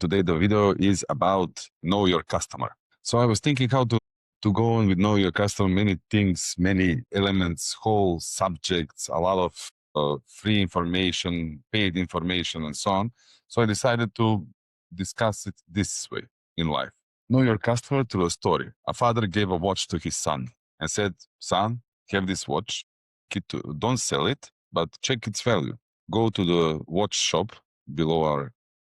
Today the video is about know your customer. So I was thinking how to go on with know your customer, many things, many elements, whole subjects, a lot of free information, paid information, and so on. So I decided to discuss it this way in life. Know your customer through a story. A father gave a watch to his son and said, son, have this watch. Don't sell it, but check its value. Go to the watch shop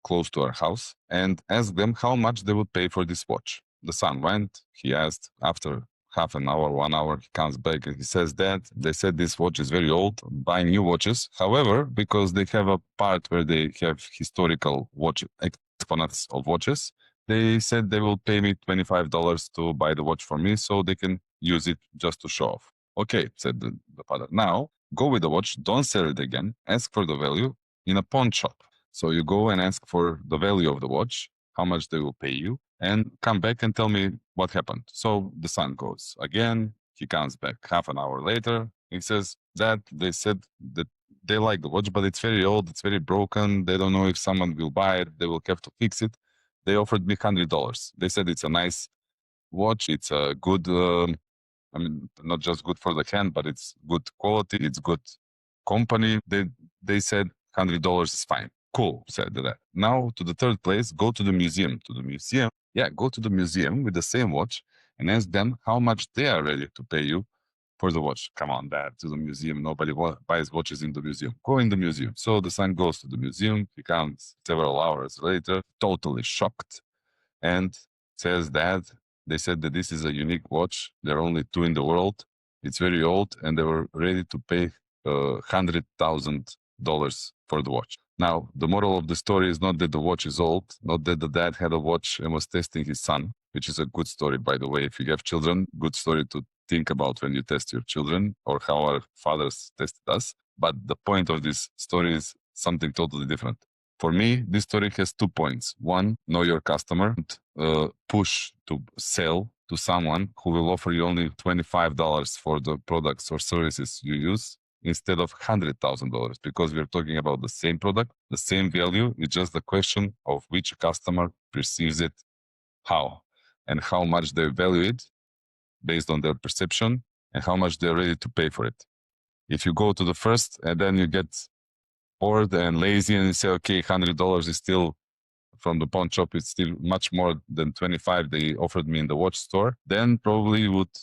close to our house and ask them how much they would pay for this watch. The son went, he asked, after half an hour, 1 hour, he comes back and he says that they said this watch is very old, buy new watches. However, because they have a part where they have historical watch exponents of watches, they said they will pay me $25 to buy the watch for me so they can use it just to show off. Okay, said the father. Now, go with the watch, don't sell it again, ask for the value in a pawn shop. So you go and ask for the value of the watch, how much they will pay you, and come back and tell me what happened. So the son goes again, he comes back half an hour later, he says that they said that they like the watch, but it's very old, it's very broken, they don't know if someone will buy it, they will have to fix it. They offered me $100. They said it's a nice watch, it's a good, not just good for the hand, but it's good quality, it's good company. They said $100 is fine. Cool, said that. Now to the third place, go to the museum. Go to the museum with the same watch and ask them how much they are ready to pay you for the watch. Come on, Dad, to the museum. Nobody buys watches in the museum. Go in the museum. So the son goes to the museum. He comes several hours later, totally shocked, and says that they said that this is a unique watch. There are only two in the world. It's very old, and they were ready to pay $100,000 for the watch. Now, the moral of the story is not that the watch is old, not that the dad had a watch and was testing his son, which is a good story, by the way. If you have children, good story to think about when you test your children, or how our fathers tested us. But the point of this story is something totally different. For me, this story has 2 points. One, know your customer. Push to sell to someone who will offer you only $25 for the products or services you use instead of $100,000, because we're talking about the same product, the same value. It's just the question of which customer perceives it how, and how much they value it based on their perception, and how much they're ready to pay for it. If you go to the first and then you get bored and lazy and you say, okay, $100 is still from the pawn shop, it's still much more than 25 they offered me in the watch store, then probably you would,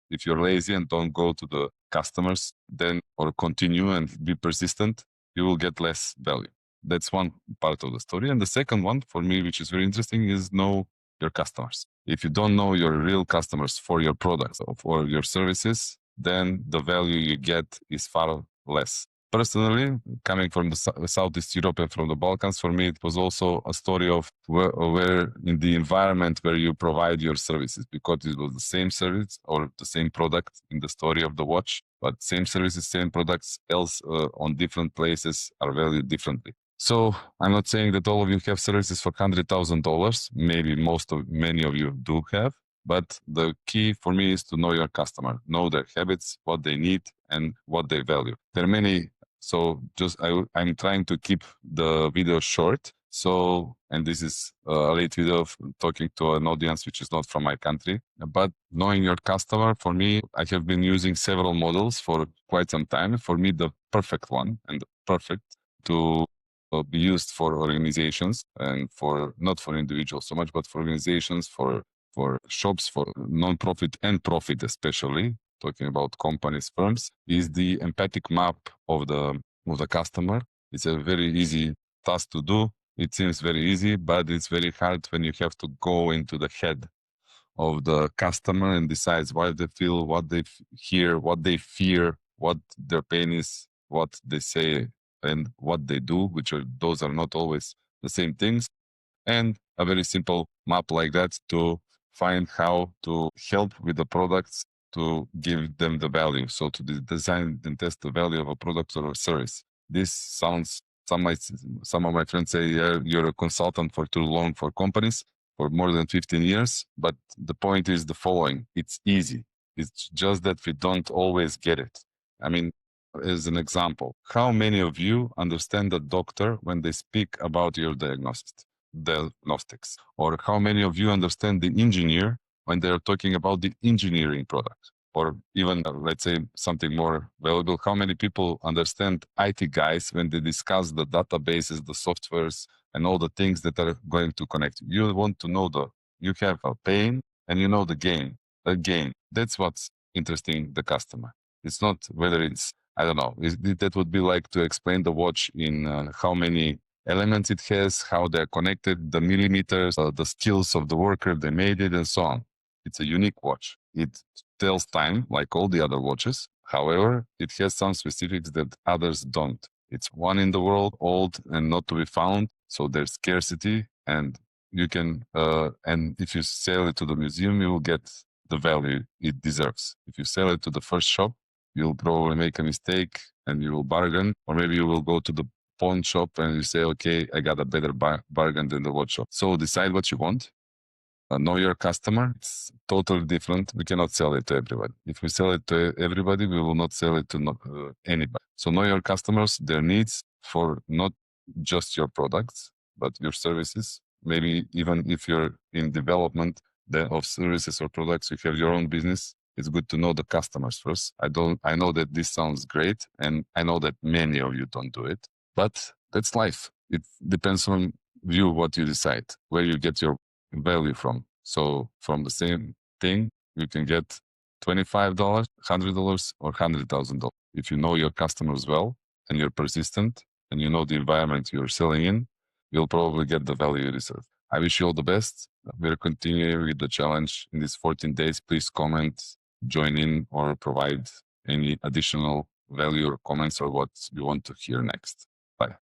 if you're lazy and don't go to the customers, then, or continue and be persistent, you will get less value. That's one part of the story. And the second one for me, which is very interesting, is know your customers. If you don't know your real customers for your products or for your services, then the value you get is far less. Personally, coming from the Southeast Europe and from the Balkans, for me, it was also a story of where in the environment where you provide your services, because it was the same service or the same product in the story of the watch, but same services, same products else on different places are valued differently. So I'm not saying that all of you have services for $100,000. Maybe many of you do have. But the key for me is to know your customer, know their habits, what they need, and what they value. There are many. So I'm trying to keep the video short. So, and this is a late video of talking to an audience which is not from my country. But knowing your customer, for me, I have been using several models for quite some time. For me, the perfect one and the perfect to be used for organizations and for not for individuals so much, but for organizations, for shops, for non-profit and profit especially, talking about companies, firms, is the empathic map of the customer. It's a very easy task to do. It seems very easy, but it's very hard when you have to go into the head of the customer and decides what they feel, what they hear, what they fear, what their pain is, what they say, and what they do, those are not always the same things. And a very simple map like that to find how to help with the products to give them the value. So to design and test the value of a product or a service. This sounds, some of my friends say, yeah, you're a consultant for too long for companies for more than 15 years. But the point is the following. It's easy. It's just that we don't always get it. I mean, as an example, how many of you understand the doctor when they speak about your diagnosis? diagnostics? Or how many of you understand the engineer when they're talking about the engineering product? Or even, let's say, something more valuable, how many people understand IT guys when they discuss the databases, the softwares, and all the things that are going to connect? You want to know you have a pain and you know the game. Again, that's what's interesting the customer. It's not whether it's, I don't know, that would be like to explain the watch in how many elements it has, how they're connected, the millimeters, the skills of the worker, they made it, and so on. It's a unique watch. It tells time like all the other watches. However, it has some specifics that others don't. It's one in the world, old and not to be found. So there's scarcity, and you can, and if you sell it to the museum, you will get the value it deserves. If you sell it to the first shop, you'll probably make a mistake and you will bargain, or maybe you will go to the pawn shop and you say, okay, I got a better bargain than the watch shop. So decide what you want. Know your customer. It's totally different. We cannot sell it to everybody. If we sell it to everybody, we will not sell it to anybody. So know your customers, their needs for not just your products, but your services. Maybe even if you're in development of services or products, you have your own business. It's good to know the customers first. I know that this sounds great, and I know that many of you don't do it, but that's life. It depends on you, what you decide, where you get your value from. So from the same thing, you can get $25, $100, or $100,000. If you know your customers well and you're persistent and you know the environment you're selling in, you'll probably get the value you deserve. I wish you all the best. We'll continue with the challenge in these 14 days. Please comment, join in, or provide any additional value or comments or what you want to hear next. Bye.